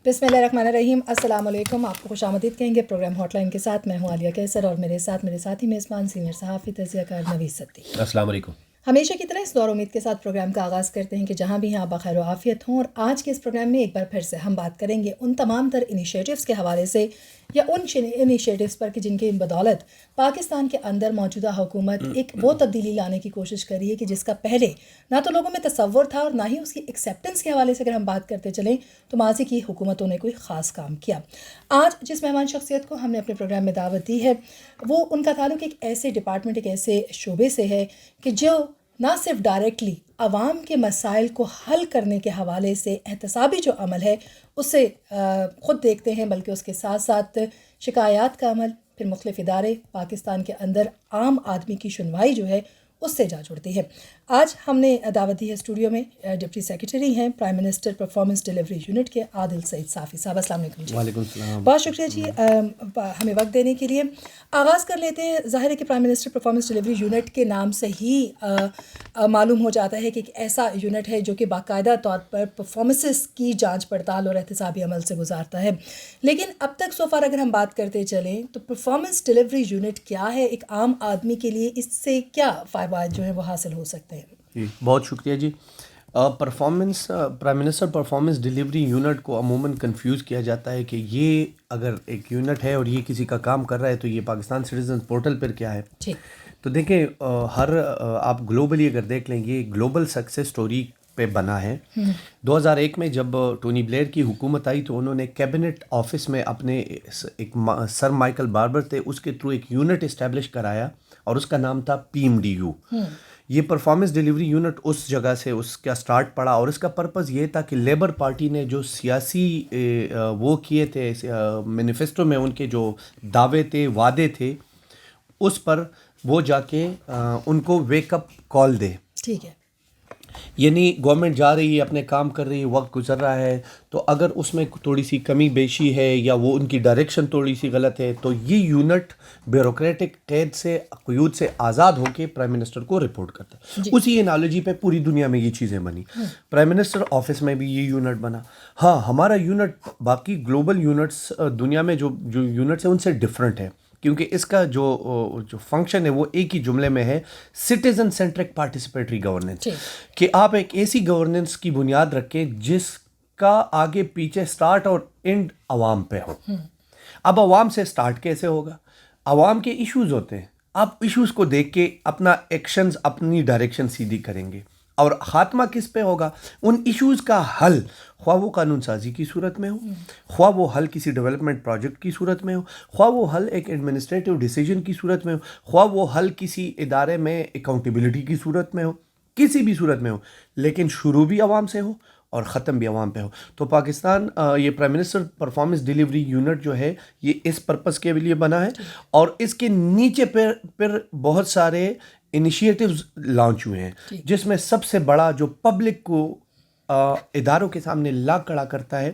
بسم اللہ الرحمن الرحیم. السلام علیکم. آپ کو خوش آمدید کہیں گے پروگرام ہاٹ لائن کے ساتھ. میں ہوں عالیہ کیسر اور میرے ساتھی میزبان سینئر صحافی تجزیہ کار نوید صدیقی. السلام علیکم. ہمیشہ کی طرح اس دور امید کے ساتھ پروگرام کا آغاز کرتے ہیں کہ جہاں بھی آپ بخیر و عافیت ہوں. اور آج کے اس پروگرام میں ایک بار پھر سے ہم بات کریں گے ان تمام تر انیشیٹوز کے حوالے سے یا ان انیشیٹوز پر کہ جن کی بدولت پاکستان کے اندر موجودہ حکومت ایک وہ تبدیلی لانے کی کوشش کر رہی ہے کہ جس کا پہلے نہ تو لوگوں میں تصور تھا اور نہ ہی اس کی ایکسیپٹنس کے حوالے سے اگر ہم بات کرتے چلیں تو ماضی کی حکومتوں نے کوئی خاص کام کیا. آج جس مہمان شخصیت کو ہم نے اپنے پروگرام میں دعوت دی ہے وہ ان کا تعلق ایک ایسے ڈپارٹمنٹ ایک ایسے شعبے سے ہے کہ جو نہ صرف ڈائریکٹلی عوام کے مسائل کو حل کرنے کے حوالے سے احتسابی جو عمل ہے اس سے خود دیکھتے ہیں بلکہ اس کے ساتھ ساتھ شکایات کا عمل پھر مختلف ادارے پاکستان کے اندر عام آدمی کی سنوائی جو ہے اس سے جا جڑتی ہے. آج ہم نے دعوت دی ہے اسٹوڈیو میں ڈپٹی سیکرٹری ہیں prime minister performance delivery unit کے عادل سعید صافی صاحب. السلام علیکم جی. وعلیکم السلام. بہت شکریہ جی ہمیں وقت دینے کے لیے. آغاز کر لیتے ہیں. ظاہر ہے کہ prime minister performance delivery unit کے نام سے ہی معلوم ہو جاتا ہے کہ ایک ایسا یونٹ ہے جو کہ باقاعدہ طور پر پرفارمنسز کی جانچ پڑتال اور احتسابی عمل سے گزارتا ہے. لیکن اب تک سو فار اگر ہم بات کرتے چلیں تو پرفارمنس ڈیلیوری یونٹ کیا ہے, ایک عام آدمی کے لیے اس سے کیا فائدات جو ہیں وہ حاصل ہو سکتے ہیں؟ جی بہت شکریہ جی. Prime minister performance delivery unit کو عموماً کنفیوز کیا جاتا ہے کہ یہ اگر ایک یونٹ ہے اور یہ کسی کا کام کر رہا ہے تو یہ پاکستان سٹیزن پورٹل پر کیا ہے. تو دیکھیں آپ گلوبلی اگر دیکھ لیں یہ گلوبل سکسیس سٹوری پہ بنا ہے. 2001 میں جب ٹونی بلیئر کی حکومت آئی تو انہوں نے کیبنٹ آفس میں اپنے ایک سر مائیکل باربر تھے اس کے تھرو ایک یونٹ اسٹیبلش کرایا اور اس کا نام تھا PMDU. یہ پرفارمنس ڈیلیوری یونٹ اس جگہ سے اس کا سٹارٹ پڑا اور اس کا پرپز یہ تھا کہ لیبر پارٹی نے جو سیاسی وہ کیے تھے مینیفیسٹو میں ان کے جو دعوے تھے وعدے تھے اس پر وہ جا کے ان کو ویک اپ کال دے. ٹھیک ہے. یعنی گورنمنٹ جا رہی ہے اپنے کام کر رہی ہے وقت گزر رہا ہے تو اگر اس میں تھوڑی سی کمی بیشی ہے یا وہ ان کی ڈائریکشن تھوڑی سی غلط ہے تو یہ یونٹ بیوروکریٹک قید سے قیود سے آزاد ہو کے پرائم منسٹر کو رپورٹ کرتا ہے. اسی انالوجی پہ پوری دنیا میں یہ چیزیں بنی. پرائم منسٹر آفس میں بھی یہ یونٹ بنا. ہاں ہمارا یونٹ باقی گلوبل یونٹس دنیا میں جو یونٹس ہیں ان سے ڈفرینٹ ہے کیونکہ اس کا جو فنکشن ہے وہ ایک ہی جملے میں ہے سٹیزن سینٹرک پارٹیسپیٹری گورننس, کہ آپ ایک ایسی گورننس کی بنیاد رکھیں جس کا آگے پیچھے سٹارٹ اور اینڈ عوام پہ ہو. اب عوام سے سٹارٹ کیسے ہوگا؟ عوام کے ایشوز ہوتے ہیں, آپ ایشوز کو دیکھ کے اپنا ایکشنز اپنی ڈائریکشن سیدھی کریں گے اور خاتمہ کس پہ ہوگا؟ ان ایشوز کا حل, خواہ وہ قانون سازی کی صورت میں ہو, خواہ وہ حل کسی ڈیولپمنٹ پروجیکٹ کی صورت میں ہو, خواہ وہ حل ایک ایڈمنسٹریٹو ڈیسیجن کی صورت میں ہو, خواہ وہ حل کسی ادارے میں اکاؤنٹیبلٹی کی صورت میں ہو, کسی بھی صورت میں ہو, لیکن شروع بھی عوام سے ہو اور ختم بھی عوام پہ ہو. تو پاکستان یہ prime minister performance delivery unit جو ہے یہ اس پرپس کے لیے بنا ہے اور اس کے نیچے پھر بہت سارے انیشیٹوز لانچ ہوئے ہیں جس میں سب سے بڑا جو پبلک کو اداروں کے سامنے لا کھڑا کرتا ہے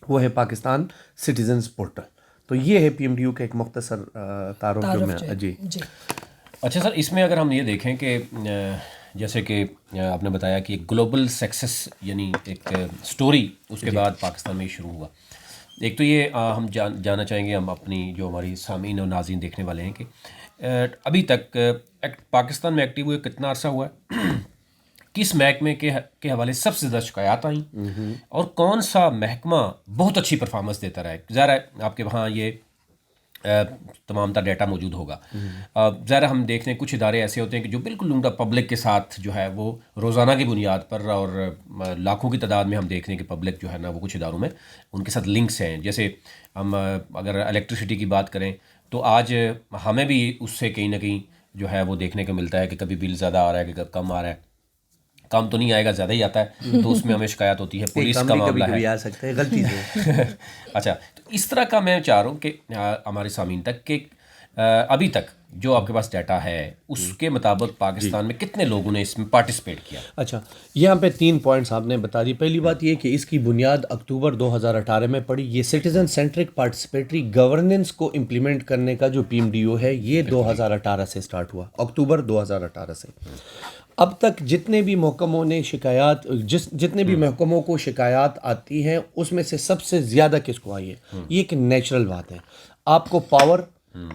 وہ ہے پاکستان سٹیزنز پورٹل. تو یہ ہے PMDU کا ایک مختصر تعارف جو میں جی. اچھا سر, اس میں اگر ہم یہ دیکھیں کہ جیسے کہ آپ نے بتایا کہ گلوبل سکسیس یعنی ایک سٹوری اس کے بعد پاکستان میں شروع ہوا. ایک تو یہ ہم جاننا چاہیں گے ہم اپنی جو ہماری سامعین اور ناظرین دیکھنے والے ہیں کہ ابھی تک پاکستان میں ایکٹیو ہوئے کتنا عرصہ ہوا ہے, کس محکمے کے حوالے سب سے زیادہ شکایات آئیں اور کون سا محکمہ بہت اچھی پرفارمنس دیتا رہا ہے. ظاہر ہے آپ کے وہاں یہ تمام تر ڈیٹا موجود ہوگا. ظاہر ہم دیکھتے ہیں کچھ ادارے ایسے ہوتے ہیں کہ جو بالکل عمدہ پبلک کے ساتھ جو ہے وہ روزانہ کی بنیاد پر اور لاکھوں کی تعداد میں ہم دیکھتے ہیں کہ پبلک جو ہے نا وہ کچھ اداروں میں ان کے ساتھ لنکس ہیں. جیسے ہم اگر الیکٹریسٹی کی بات کریں تو آج ہمیں بھی اس سے کہیں نہ کہیں جو ہے وہ دیکھنے کو ملتا ہے کہ کبھی بل زیادہ آ رہا ہے کہ کم آ رہا ہے. کم تو نہیں آئے گا, زیادہ ہی آتا ہے تو اس میں ہمیں شکایت ہوتی ہے. پولیس کا معاملہ ہے, آ سکتا ہے غلطی سے. اچھا, تو اس طرح کا میں چاہ رہا ہوں کہ ہمارے سامعین تک کہ ابھی تک جو آپ کے پاس ڈیٹا ہے اس کے مطابق پاکستان میں کتنے لوگوں نے اس میں پارٹیسپیٹ کیا؟ اچھا, یہاں پہ 3 پوائنٹس آپ نے بتا دی. پہلی بات یہ کہ اس کی بنیاد اکتوبر 2018 میں پڑی. یہ سٹیزن سینٹرک پارٹیسپیٹری گورننس کو امپلیمنٹ کرنے کا جو PMDU ہے یہ 2018 سے سٹارٹ ہوا, اکتوبر 2018 سے. اب تک جتنے بھی محکموں نے شکایات جتنے بھی محکموں کو شکایات آتی ہیں اس میں سے سب سے زیادہ کس کو آئی ہے؟ یہ ایک نیچرل بات ہے. آپ کو پاور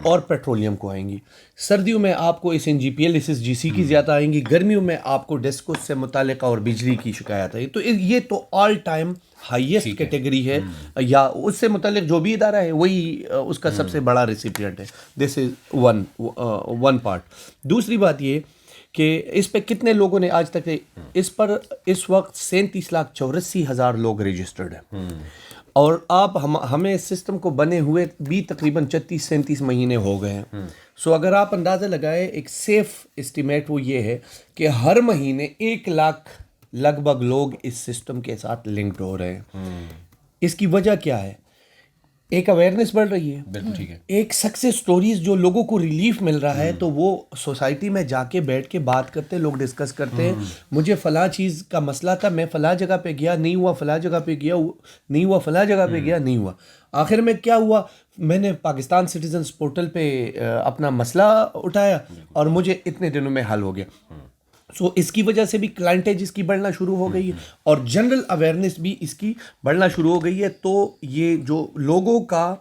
اور پیٹرولیم کو آئیں گی. سردیوں میں آپ کو S N G P L S S G C کی زیادہ آئیں گی. گرمیوں میں آپ کو ڈسکوس سے متعلقہ اور بجلی کی شکایات آئی. تو یہ تو آل ٹائم ہائیسٹ کیٹیگری ہے, یا اس سے متعلق جو بھی ادارہ ہے وہی اس کا سب سے بڑا ریسیپینٹ ہے. دس از ون پارٹ. دوسری بات یہ کہ اس پہ کتنے لوگوں نے آج تک اس پر اس وقت 37,84,000 لوگ رجسٹرڈ ہیں, اور آپ ہمیں اس سسٹم کو بنے ہوئے بھی تقریباً 36-37 مہینے ہو گئے ہیں. سو اگر آپ اندازہ لگائیں, ایک سیف اسٹیمیٹ وہ یہ ہے کہ ہر مہینے 1 لاکھ لگ بھگ لوگ اس سسٹم کے ساتھ لنکڈ ہو رہے ہیں. اس کی وجہ کیا ہے؟ ایک اویئرنیس بڑھ رہی ہے, بالکل ٹھیک ہے, ایک سکسیس سٹوریز جو لوگوں کو ریلیف مل رہا ہے, تو وہ سوسائٹی میں جا کے بیٹھ کے بات کرتے, لوگ ڈسکس کرتے ہیں, مجھے فلاں چیز کا مسئلہ تھا, میں فلاں جگہ پہ گیا نہیں ہوا, فلاں جگہ پہ گیا نہیں ہوا, فلاں جگہ پہ گیا نہیں ہوا. آخر میں کیا ہوا, میں نے پاکستان سٹیزنز پورٹل پہ اپنا مسئلہ اٹھایا اور مجھے اتنے دنوں میں حل ہو گیا. سو اس کی وجہ سے بھی کلائنٹیج اس کی بڑھنا شروع ہو گئی ہے, اور جنرل اویئرنیس بھی اس کی بڑھنا شروع ہو گئی ہے. تو یہ جو لوگوں کا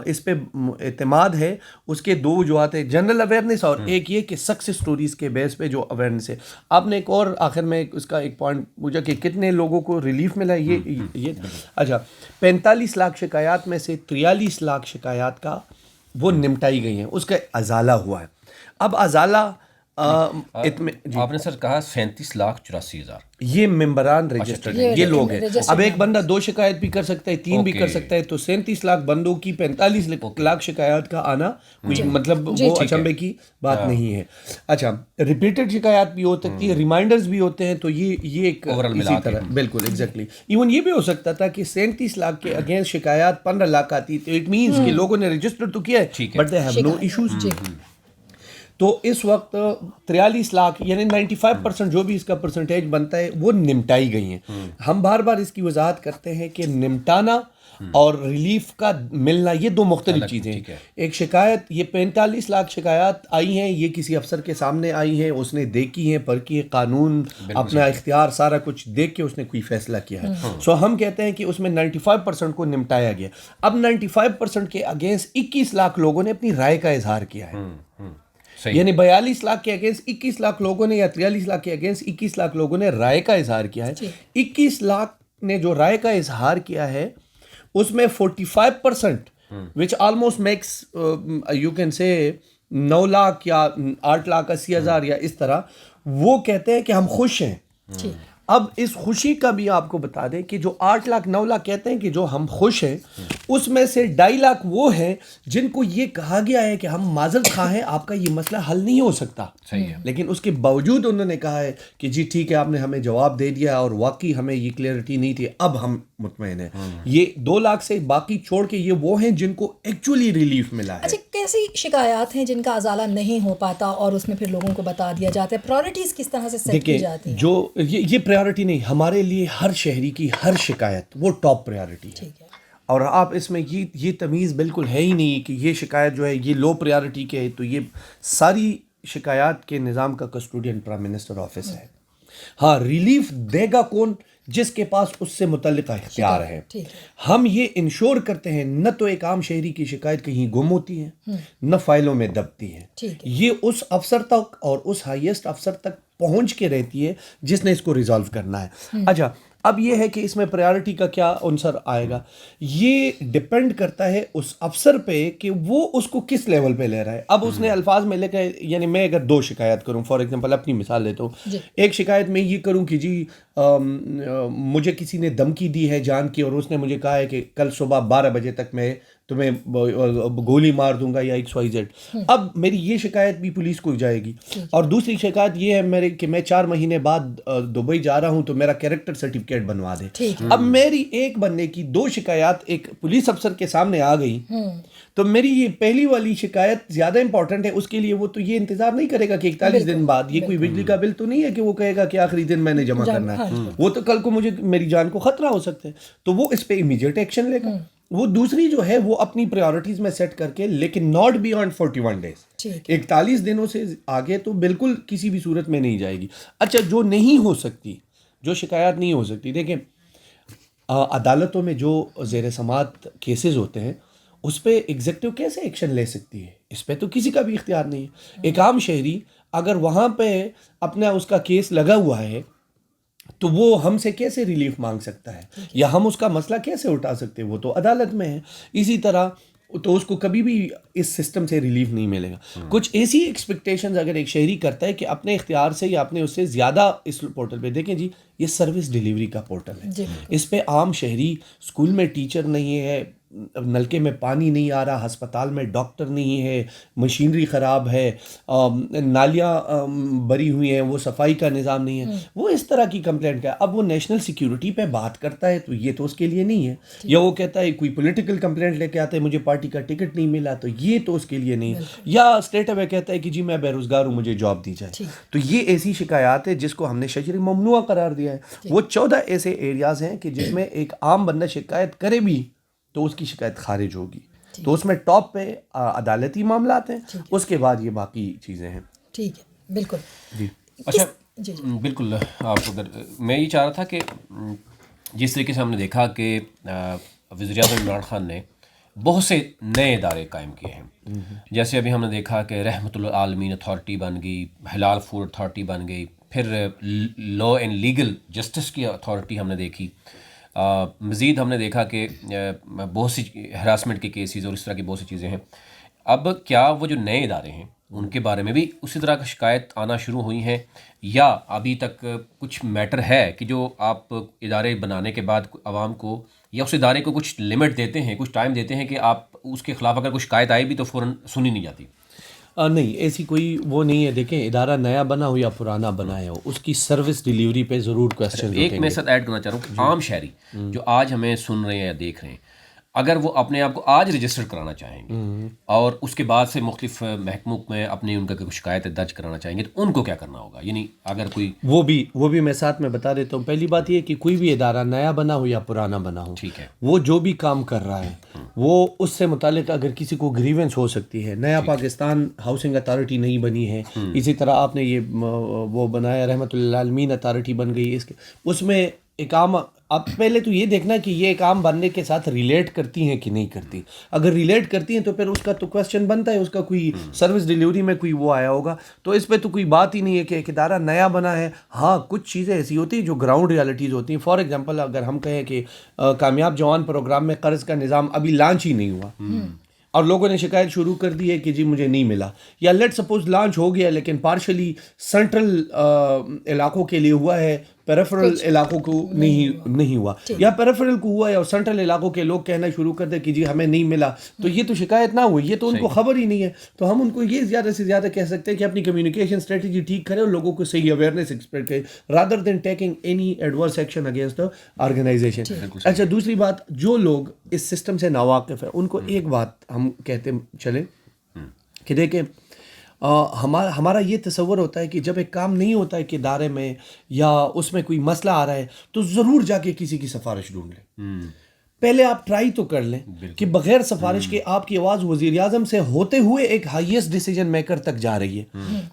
اس پہ اعتماد ہے, اس کے 2 وجوہات ہیں, جنرل اویئرنیس اور ایک یہ کہ سکسیس سٹوریز کے بیس پہ جو اویئرنیس ہے. آپ نے ایک اور آخر میں اس کا ایک پوائنٹ پوچھا کہ کتنے لوگوں کو ریلیف ملا. یہ اچھا, 45 لاکھ شکایات میں سے 43 لاکھ شکایات کا وہ نمٹائی گئی ہیں, اس کا ازالہ ہوا ہے. اب ازالہ آپ نے سر کہا 37,84,000 یہ ممبران رجسٹرڈ ہیں, یہ لوگ ہیں. اب ایک بندہ 2 شکایت بھی کر سکتا ہے, 3 بھی کر سکتا ہے, تو 37 لاکھ بندوں کی 45 لاکھ شکایات کا آنا کوئی مطلب وہ اچنبے کی بات نہیں ہے. اچھا, ریپیٹڈ شکایات بھی ہو سکتی ہے, ریمائنڈرز بھی ہوتے ہیں, تو یہ ایک اسی طرح بالکل ایگزیکٹلی. ایون یہ بھی ہو سکتا تھا کہ 37 لاکھ کے اگینسٹ شکایات 15 لاکھ آتی, تو اٹ مینس کہ لوگوں نے رجسٹر تو کیا ہے but they have no issues. تو اس وقت 43 لاکھ یعنی 95% جو بھی اس کا پرسنٹیج بنتا ہے وہ نمٹائی گئی ہیں. ہم بار بار اس کی وضاحت کرتے ہیں کہ نمٹانا اور ریلیف کا ملنا یہ 2 مختلف چیزیں ہیں. ایک شکایت, یہ 45 لاکھ شکایات آئی ہیں, یہ کسی افسر کے سامنے آئی ہیں, اس نے دیکھی ہیں, پرکھی ہے, قانون اپنا اختیار سارا کچھ دیکھ کے اس نے کوئی فیصلہ کیا ہے. سو ہم کہتے ہیں کہ اس میں 95% کو نمٹایا گیا. اب 95% کے اگینسٹ 21 لاکھ لوگوں نے اپنی رائے کا اظہار کیا ہے. یعنی 42 لاکھ کے اگینسٹ 21 لاکھ لوگوں نے, یا 43 لاکھ کے اگینسٹ 21 لاکھ لوگوں نے رائے کا اظہار کیا ہے. 21 لاکھ نے جو رائے کا اظہار کیا ہے اس میں 45% which almost makes you can say 9 lakh یا 8 لاکھ 80,000 یا اس طرح, وہ کہتے ہیں کہ ہم خوش ہیں. اب اس خوشی کا بھی آپ کو بتا دیں کہ جو 8 لاکھ 9 لاکھ کہتے ہیں کہ جو ہم خوش ہیں, اس میں سے 2.5 لاکھ وہ ہیں جن کو یہ کہا گیا ہے کہ ہم معذرت خواہ ہیں, آپ کا یہ مسئلہ حل نہیں ہو سکتا. لیکن اس کے باوجود انہوں نے کہا ہے کہ جی ٹھیک ہے, آپ نے ہمیں جواب دے دیا اور واقعی ہمیں یہ کلیئرٹی نہیں تھی, اب ہم مطمئن ہیں. یہ 2 لاکھ سے باقی چھوڑ کے یہ وہ ہیں جن کو ایکچولی ریلیف ملا ہے. اچھا, کیسی شکایات ہیں جن کا ازالہ نہیں ہو پاتا اور اس میں پھر لوگوں کو بتا دیا جاتا ہے, پرائرٹیز کس طرح سے سیٹ کی جاتی ہیں؟ جو یہ پرائرٹی نہیں, ہمارے لیے ہر شہری کی ہر شکایت وہ ٹاپ پرائرٹی ہے. اور آپ اس میں یہ تمیز بالکل ہے ہی نہیں کہ یہ شکایت جو ہے یہ لو پرائرٹی کے ہے. تو یہ ساری شکایات کے نظام کا کسٹوڈین پرائم منسٹر آفس ہے. ہاں, ریلیف دے گا کون؟ جس کے پاس اس سے متعلقہ اختیار ہے. ہم یہ انشور کرتے ہیں نہ تو ایک عام شہری کی شکایت کہیں گم ہوتی ہے, نہ فائلوں میں دبتی ہے. یہ اس افسر تک اور اس ہائیسٹ افسر تک پہنچ کے رہتی ہے جس نے اس کو ریزالو کرنا ہے. اچھا, اب یہ ہے کہ اس میں پرائرٹی کا کیا عنصر آئے گا, یہ ڈپینڈ کرتا ہے اس افسر پہ کہ وہ اس کو کس لیول پہ لے رہا ہے. اب اس نے الفاظ میں لے کے, یعنی میں اگر 2 شکایت کروں, فار ایگزامپل اپنی مثال لیتا ہوں, ایک شکایت میں یہ کروں کہ جی مجھے کسی نے دھمکی دی ہے جان کی, اور اس نے مجھے کہا ہے کہ کل صبح 12 بجے تک میں تمہیں گولی مار دوں گا یا XYZ. اب میری یہ شکایت بھی پولیس کو جائے گی. اور دوسری شکایت یہ ہے میرے کہ میں 4 مہینے بعد دبئی جا رہا ہوں تو میرا کیریکٹر سرٹیفکیٹ بنوا دے. اب میری ایک بندے کی 2 شکایات ایک پولیس افسر کے سامنے آ گئی, تو میری یہ پہلی والی شکایت زیادہ امپورٹنٹ ہے. اس کے لیے وہ تو یہ انتظار نہیں کرے گا کہ 41 دن بعد, یہ کوئی بجلی کا بل تو نہیں ہے کہ وہ کہے گا کہ آخری دن میں نے جمع کرنا ہے. وہ تو کل کو مجھے میری جان کو خطرہ ہو سکتا ہے, تو وہ اس پہ امیڈیٹ ایکشن لے گا. وہ دوسری جو ہے وہ اپنی پریورٹیز میں سیٹ کر کے, لیکن ناٹ بیانڈ 41 ڈیز, 41 دنوں سے آگے تو بالکل کسی بھی صورت میں نہیں جائے گی. اچھا, جو نہیں ہو سکتی, جو شکایات نہیں ہو سکتی, دیکھیں عدالتوں میں جو زیر سماعت کیسز ہوتے ہیں اس پہ ایگزیکٹو کیسے ایکشن لے سکتی ہے؟ اس پہ تو کسی کا بھی اختیار نہیں ہے. ایک عام شہری اگر وہاں پہ اپنا اس کا کیس لگا ہوا ہے تو وہ ہم سے کیسے ریلیف مانگ سکتا ہے, یا ہم اس کا مسئلہ کیسے اٹھا سکتے ہیں؟ وہ تو عدالت میں ہے. اسی طرح تو اس کو کبھی بھی اس سسٹم سے ریلیف نہیں ملے گا. کچھ ایسی ایکسپیکٹیشنز اگر ایک شہری کرتا ہے کہ اپنے اختیار سے یا اپنے اس سے زیادہ اس پورٹل پہ, دیکھیں جی یہ سروس ڈیلیوری کا پورٹل ہے, اس پہ عام شہری, اسکول میں ٹیچر نہیں ہے, نلکے میں پانی نہیں آ رہا, ہسپتال میں ڈاکٹر نہیں ہے, مشینری خراب ہے, نالیاں بری ہوئی ہیں, وہ صفائی کا نظام نہیں ہے, وہ اس طرح کی کمپلینٹ کا. اب وہ نیشنل سیکیورٹی پہ بات کرتا ہے تو یہ تو اس کے لیے نہیں ہے, یا وہ کہتا ہے کوئی پولیٹیکل کمپلینٹ لے کے آتا ہے مجھے پارٹی کا ٹکٹ نہیں ملا تو یہ تو اس کے لیے نہیں ہے, یا اسٹیٹ اوے کہتا ہے کہ جی میں بے روزگار ہوں مجھے جاب دی جائے. تو یہ ایسی شکایات ہے جس کو ہم نے شجر ممنوع قرار دیا ہے. وہ 14 ایسے ایریاز ہیں کہ جس میں ایک عام بندہ شکایت کرے بھی تو اس کی شکایت خارج ہوگی. تو اس میں ٹاپ پہ عدالتی معاملات ہیں, اس کے بعد یہ باقی چیزیں ہیں. ٹھیک ہے, بالکل. جی اچھا, بالکل. آپ اگر میں یہ چاہ رہا تھا کہ جس طریقے سے ہم نے دیکھا کہ وزیر اعظم عمران خان نے بہت سے نئے ادارے قائم کیے ہیں, جیسے ابھی ہم نے دیکھا کہ رحمت العالمین اتھارٹی بن گئی, حلال فوڈ اتھارٹی بن گئی, پھر لا اینڈ لیگل جسٹس کی اتھارٹی ہم نے دیکھی. مزید ہم نے دیکھا کہ بہت سی ہراسمنٹ کے کیسز اور اس طرح کی بہت سی چیزیں ہیں. اب کیا وہ جو نئے ادارے ہیں ان کے بارے میں بھی اسی طرح کی شکایت آنا شروع ہوئی ہیں, یا ابھی تک کچھ میٹر ہے کہ جو آپ ادارے بنانے کے بعد عوام کو یا اس ادارے کو کچھ لمٹ دیتے ہیں, کچھ ٹائم دیتے ہیں کہ آپ اس کے خلاف اگر کوئی شکایت آئی بھی تو فوراً سنی نہیں جاتی؟ نہیں, ایسی کوئی وہ نہیں ہے. دیکھیں ادارہ نیا بنا ہو یا پرانا بنایا ہو, اس کی سروس ڈیلیوری پہ ضرور کوسچن. ایک میں ساتھ ایڈ کرنا چاہ رہا ہوں کہ عام شہری جو آج ہمیں سن رہے ہیں یا دیکھ رہے ہیں, اگر وہ اپنے آپ کو آج رجسٹر کرانا چاہیں گے اور اس کے بعد سے مختلف محکموں میں اپنی ان کا کوئی شکایت درج کرانا چاہیں گے تو ان کو کیا کرنا ہوگا؟ یعنی اگر کوئی وہ بھی میں ساتھ میں بتا دیتا ہوں. پہلی بات یہ کہ کوئی بھی ادارہ نیا بنا ہو یا پرانا بنا ہو, ٹھیک ہے, وہ جو بھی کام کر رہا ہے وہ اس سے متعلق اگر کسی کو گریونس ہو سکتی ہے. نیا پاکستان ہاؤسنگ اتھارٹی نہیں بنی ہے, اسی طرح آپ نے یہ وہ بنایا رحمت العالمین اتھارٹی بن گئی, اس میں ایک عام, اب پہلے تو یہ دیکھنا کہ یہ ایک عام بندے کے ساتھ ریلیٹ کرتی ہیں کہ نہیں کرتی. اگر ریلیٹ کرتی ہیں تو پھر اس کا تو کوسچن بنتا ہے, اس کا کوئی سروس ڈیلیوری میں کوئی وہ آیا ہوگا. تو اس پہ تو کوئی بات ہی نہیں ہے کہ ایک ادارہ نیا بنا ہے. ہاں کچھ چیزیں ایسی ہوتی ہیں جو گراؤنڈ ریالٹیز ہوتی ہیں. فار ایگزامپل اگر ہم کہیں کہ کامیاب جوان پروگرام میں قرض کا نظام ابھی لانچ ہی نہیں ہوا اور لوگوں نے شکایت شروع کر دی ہے کہ جی مجھے نہیں ملا, یا لیٹ سپوز لانچ ہو گیا لیکن پارشلی سینٹرل علاقوں کے لیے ہوا ہے, پیریفرل علاقوں کو نہیں ہوا, یا پیریفرل کو ہوا ہے اور سینٹرل علاقوں کے لوگ کہنا شروع کر دیں کہ جی ہمیں نہیں ملا, تو یہ تو شکایت نہ ہوئی, یہ تو ان کو خبر ہی نہیں ہے. تو ہم ان کو یہ زیادہ سے زیادہ کہہ سکتے ہیں کہ اپنی کمیونیکیشن اسٹریٹجی ٹھیک کریں اور لوگوں کو صحیح اویئرنیس ایکسپریس کریں rather than taking any adverse action against the organisation. اچھا, دوسری بات, جو لوگ اس سسٹم سے ناواقف ہیں ان کو ایک بات ہم کہتے چلیں کہ دیکھیں, ہمارا یہ تصور ہوتا ہے کہ جب ایک کام نہیں ہوتا ہے کہ ادارے میں یا اس میں کوئی مسئلہ آ رہا ہے تو ضرور جا کے کسی کی سفارش ڈھونڈ لیں. پہلے آپ ٹرائی تو کر لیں کہ بغیر سفارش کے آپ کی آواز وزیر اعظم سے ہوتے ہوئے ایک ہائیسٹ ڈیسیجن میکر تک جا رہی ہے.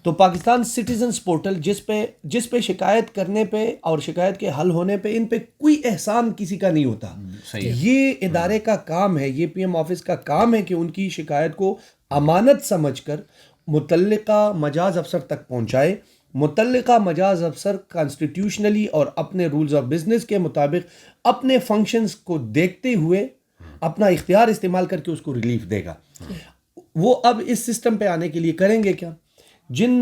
تو پاکستان سٹیزنز پورٹل جس پہ شکایت کرنے پہ اور شکایت کے حل ہونے پہ ان پہ کوئی احسان کسی کا نہیں ہوتا. یہ ادارے کا کام ہے, یہ پی ایم آفس کا کام ہے کہ ان کی شکایت کو امانت سمجھ کر متعلقہ مجاز افسر تک پہنچائے. متعلقہ مجاز افسر کانسٹیٹیوشنلی اور اپنے رولز آف بزنس کے مطابق اپنے فنکشنز کو دیکھتے ہوئے اپنا اختیار استعمال کر کے اس کو ریلیف دے گا. وہ اب اس سسٹم پہ آنے کے لیے کریں گے کیا؟ جن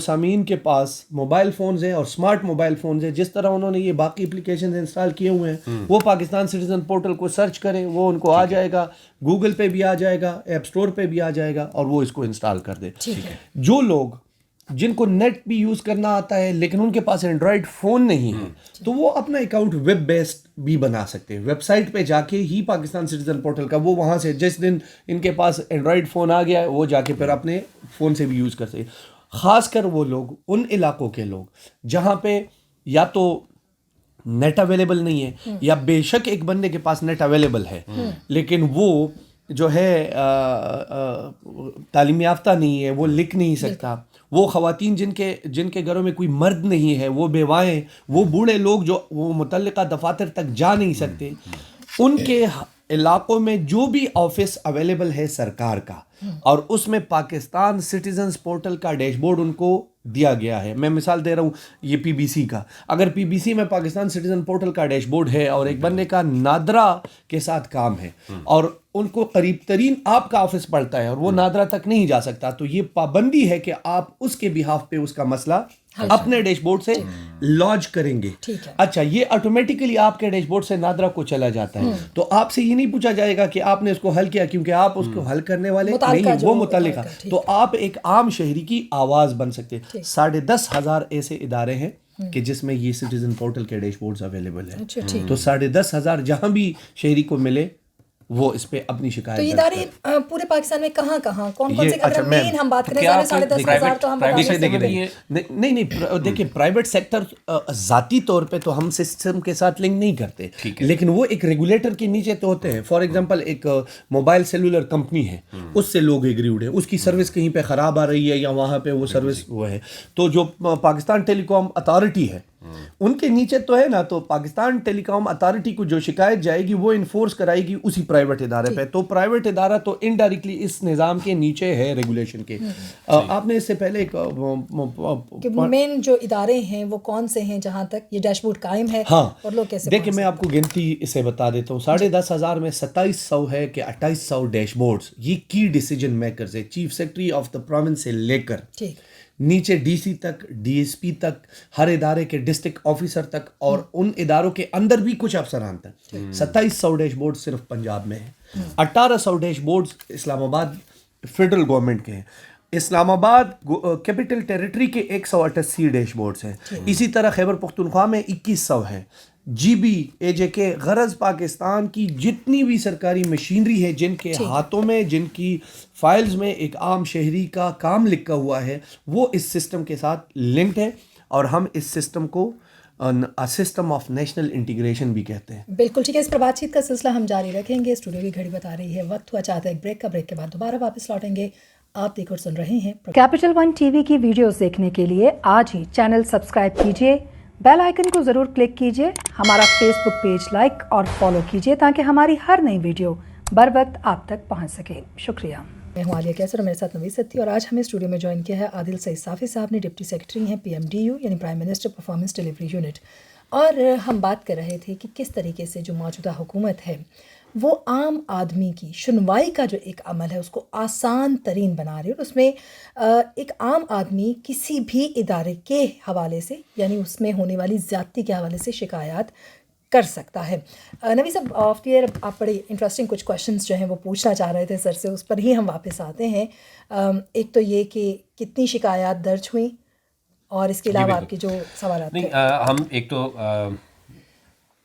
سامعین کے پاس موبائل فونز ہیں اور سمارٹ موبائل فونز ہیں, جس طرح انہوں نے یہ باقی اپلیکیشنز انسٹال کیے ہوئے ہیں, وہ پاکستان سٹیزن پورٹل کو سرچ کریں, وہ ان کو آ جائے گا, گوگل پہ بھی آ جائے گا, ایپ سٹور پہ بھی آ جائے گا, اور وہ اس کو انسٹال کر دیں. جو لوگ جن کو نیٹ بھی یوز کرنا آتا ہے لیکن ان کے پاس اینڈرائڈ فون نہیں ہے تو وہ اپنا اکاؤنٹ ویب بیسڈ بھی بنا سکتے ہیں. ویب سائٹ پہ جا کے ہی پاکستان سٹیزن پورٹل کا, وہ وہاں سے جس دن ان کے پاس اینڈرائڈ فون آ گیا ہے وہ جا کے پھر اپنے فون سے بھی یوز کر سکتے. خاص کر وہ لوگ, ان علاقوں کے لوگ جہاں پہ یا تو نیٹ اویلیبل نہیں ہے، یا بے شک ایک بندے کے پاس نیٹ اویلیبل ہے لیکن وہ جو ہے تعلیم یافتہ نہیں ہے، وہ لکھ نہیں سکتا، وہ خواتین جن کے گھروں میں کوئی مرد نہیں ہے، وہ بیوائیں، وہ بوڑھے لوگ جو وہ متعلقہ دفاتر تک جا نہیں سکتے، ان کے علاقوں میں جو بھی آفس اویلیبل ہے سرکار کا، اور اس میں پاکستان سٹیزنز پورٹل کا ڈیش بورڈ ان کو دیا گیا ہے. میں مثال دے رہا ہوں یہ پی بی سی کا، اگر پی بی سی میں پاکستان سٹیزن پورٹل کا ڈیش بورڈ ہے اور ایک بندے کا نادرا کے ساتھ کام ہے اور ان کو قریب ترین آپ کا آفس پڑتا ہے اور وہ نادرا تک نہیں جا سکتا، تو یہ پابندی ہے کہ آپ اس کے بہاف پہ اس کا مسئلہ اپنے ڈیش بورڈ سے لانچ کریں گے. اچھا، یہ آٹومیٹیکلی آپ کے ڈیش بورڈ سے نادرا کو چلا جاتا ہے، تو آپ سے یہ نہیں پوچھا جائے گا کہ آپ نے اس کو حل کیا، کیونکہ آپ اس کو حل کرنے والے نہیں ہیں، وہ متعلقہ. تو آپ ایک عام شہری کی آواز بن سکتے. 10,500 ایسے ادارے ہیں کہ جس میں یہ سٹیزن پورٹل کے ڈیش بورڈز اویلیبل ہیں. تو 10,500 جہاں بھی شہری کو ملے وہ اس پہ اپنی شکایت. تو یہ ادارے پورے پاکستان میں کہاں کون سے، اگر مین ہم بات کریں 10,500 تو ہم نہیں دیکھیں، پرائیویٹ سیکٹر ذاتی طور پہ تو ہم سسٹم کے ساتھ لنک نہیں کرتے، لیکن وہ ایک ریگولیٹر کے نیچے تو ہوتے ہیں. فار ایگزامپل ایک موبائل سیلولر کمپنی ہے، اس سے لوگ ایگریوڈ ہیں، اس کی سروس کہیں پہ خراب آ رہی ہے یا وہاں پہ وہ سروس وہ ہے، تو جو پاکستان ٹیلی کام اتھارٹی ہے ان کے نیچے تو ہے نا، تو پاکستان ٹیلی کام اتھارٹی کو جو شکایت جائے گی وہ انفورس کرائے گی اسی پرائیویٹ ادارے پہ. تو پرائیویٹ ادارہ تو انڈائریکٹلی اس نظام کے نیچے ہے ریگولیشن کے. آپ نے اس سے پہلے مین جو ادارے ہیں وہ کون سے ہیں جہاں تک یہ ڈیش بورڈ قائم ہے؟ ہاں، اور لوگ کیسے دیکھیں میں آپ کو گنتی اسے بتا دیتا ہوں. 10,500 میں 2700 ہے کہ 2800 ڈیش بورڈز یہ کی ڈیسیجن میکرز ہے، chief secretary of the province سے لے کر نیچے ڈی سی تک، ڈی ایس پی تک، ہر ادارے کے ڈسٹرکٹ آفیسر تک، اور ان اداروں کے اندر بھی کچھ افسران تک. 2700 ڈیش بورڈ صرف پنجاب میں ہیں. 1800 ڈیش بورڈ اسلام آباد فیڈرل گورنمنٹ کے ہیں. اسلام آباد کیپٹل ٹیریٹری کے 188 ڈیش بورڈز ہیں. اسی طرح خیبر پختونخوا میں 2100 ہیں. جی بی اے جے کے غرض پاکستان کی جتنی بھی سرکاری مشینری ہے جن کے ہاتھوں میں، جن کی فائلز میں ایک عام شہری کا کام لکھا ہوا ہے، وہ اس سسٹم کے ساتھ لنکڈ ہے، اور ہم اس سسٹم کو سسٹم آف نیشنل انٹیگریشن بھی کہتے ہیں. بالکل ٹھیک ہے. اس پر بات چیت کا سلسلہ ہم جاری رکھیں گے. اسٹوڈیو کی گھڑی بتا رہی ہے وقت ہوا چاہتا ہے ایک بریک کا. بریک کے بعد دوبارہ واپس لوٹیں گے. آپ دیکھ اور سن رہے ہیں کیپٹل ون ٹی وی کی ویڈیوز دیکھنے کے لیے آج ہی چینل سبسکرائب کیجیے، بیل آئیکن کو ضرور کلک کیجیے، ہمارا فیس بک پیج لائک اور فالو کیجیے تاکہ ہماری ہر نئی ویڈیو بر وقت آپ تک پہنچ سکے. شکریہ. میں ہوں عالیہ کیسر اور میرے ساتھ نوید ستی، اور آج ہمیں اسٹوڈیو میں جوائن کیا ہے عادل سعید صافی صاحب نے. ڈپٹی سیکرٹری ہیں پی ایم ڈی یو یعنی prime minister performance delivery unit. اور ہم بات کر رہے تھے کہ کس طریقے سے جو موجودہ حکومت ہے وہ عام آدمی کی سنوائی کا جو ایک عمل ہے اس کو آسان ترین بنا رہی ہے، اور اس میں ایک عام آدمی کسی بھی ادارے کے حوالے سے یعنی اس میں ہونے والی زیادتی کے حوالے سے شکایات کر سکتا ہے. نوی صاحب آف دی ایئر آپ بڑے انٹرسٹنگ کچھ کویشچنس جو ہیں وہ پوچھنا چاہ رہے تھے سر سے، اس پر ہی ہم واپس آتے ہیں. ایک تو یہ کہ کتنی شکایات درج ہوئیں، اور اس کے علاوہ آپ کے جو سوالات نہیں، ہم ایک تو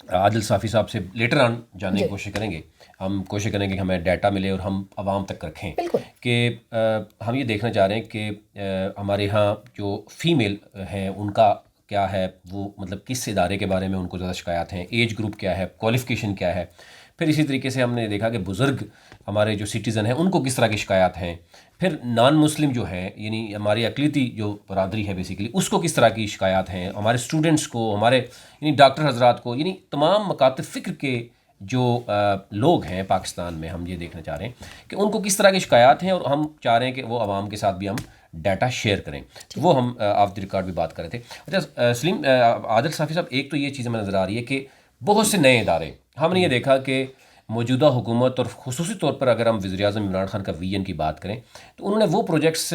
عادل صافی صاحب سے لیٹر آن جاننے کی کوشش کریں گے. ہم کوشش کریں گے کہ ہمیں ڈیٹا ملے اور ہم عوام تک رکھیں. کہ ہم یہ دیکھنا چاہ رہے ہیں کہ ہمارے ہاں جو فیمیل ہیں ان کا کیا ہے، وہ مطلب کس ادارے کے بارے میں ان کو زیادہ شکایات ہیں، ایج گروپ کیا ہے، کوالیفیکیشن کیا ہے. پھر اسی طریقے سے ہم نے دیکھا کہ بزرگ ہمارے جو سٹیزن ہیں ان کو کس طرح کی شکایات ہیں. پھر نان مسلم جو ہیں یعنی ہماری اقلیتی جو برادری ہے بیسیکلی اس کو کس طرح کی شکایات ہیں. ہمارے اسٹوڈنٹس کو، ہمارے یعنی ڈاکٹر حضرات کو، یعنی تمام مکاتب فکر کے جو لوگ ہیں پاکستان میں، ہم یہ دیکھنا چاہ رہے ہیں کہ ان کو کس طرح کی شکایات ہیں، اور ہم چاہ رہے ہیں کہ وہ عوام کے ساتھ بھی ہم ڈیٹا شیئر کریں. وہ ہم آف دی ریکارڈ بھی بات کر رہے تھے. اچھا سلیم، عادل صافی صاحب، ایک تو یہ چیز ہمیں نظر آ رہی ہے کہ بہت سے نئے ادارے، ہم نے یہ دیکھا کہ موجودہ حکومت اور خصوصی طور پر اگر ہم وزیر اعظم عمران خان کا ویژن کی بات کریں تو انہوں نے وہ پروجیکٹس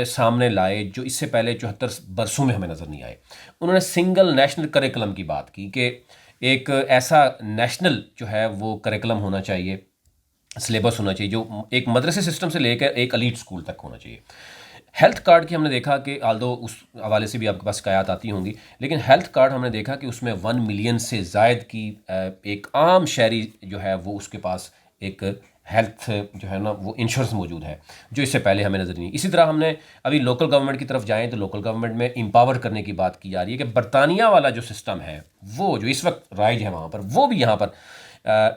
سامنے لائے جو اس سے پہلے 74 برسوں میں ہمیں نظر نہیں آئے. انہوں نے سنگل نیشنل کریکلم کی بات کی کہ ایک ایسا نیشنل جو ہے وہ کریکلم ہونا چاہیے، سلیبس ہونا چاہیے جو ایک مدرسے سسٹم سے لے کر ایک ایلیٹ اسکول تک ہونا چاہیے. ہیلتھ کارڈ کی ہم نے دیکھا کہ آلدو اس حوالے سے بھی آپ کے پاس شکایات آتی ہوں گی، لیکن ہیلتھ کارڈ ہم نے دیکھا کہ اس میں 1 ملین سے زائد کی ایک عام شہری جو ہے وہ اس کے پاس ایک ہیلتھ جو ہے نا وہ انشورنس موجود ہے جو اس سے پہلے ہمیں نظر نہیں. اسی طرح ہم نے ابھی لوکل گورنمنٹ کی طرف جائیں تو لوکل گورنمنٹ میں امپاور کرنے کی بات کی جا رہی ہے کہ برطانیہ والا جو سسٹم ہے وہ جو اس وقت رائج ہے وہاں پر وہ بھی یہاں پر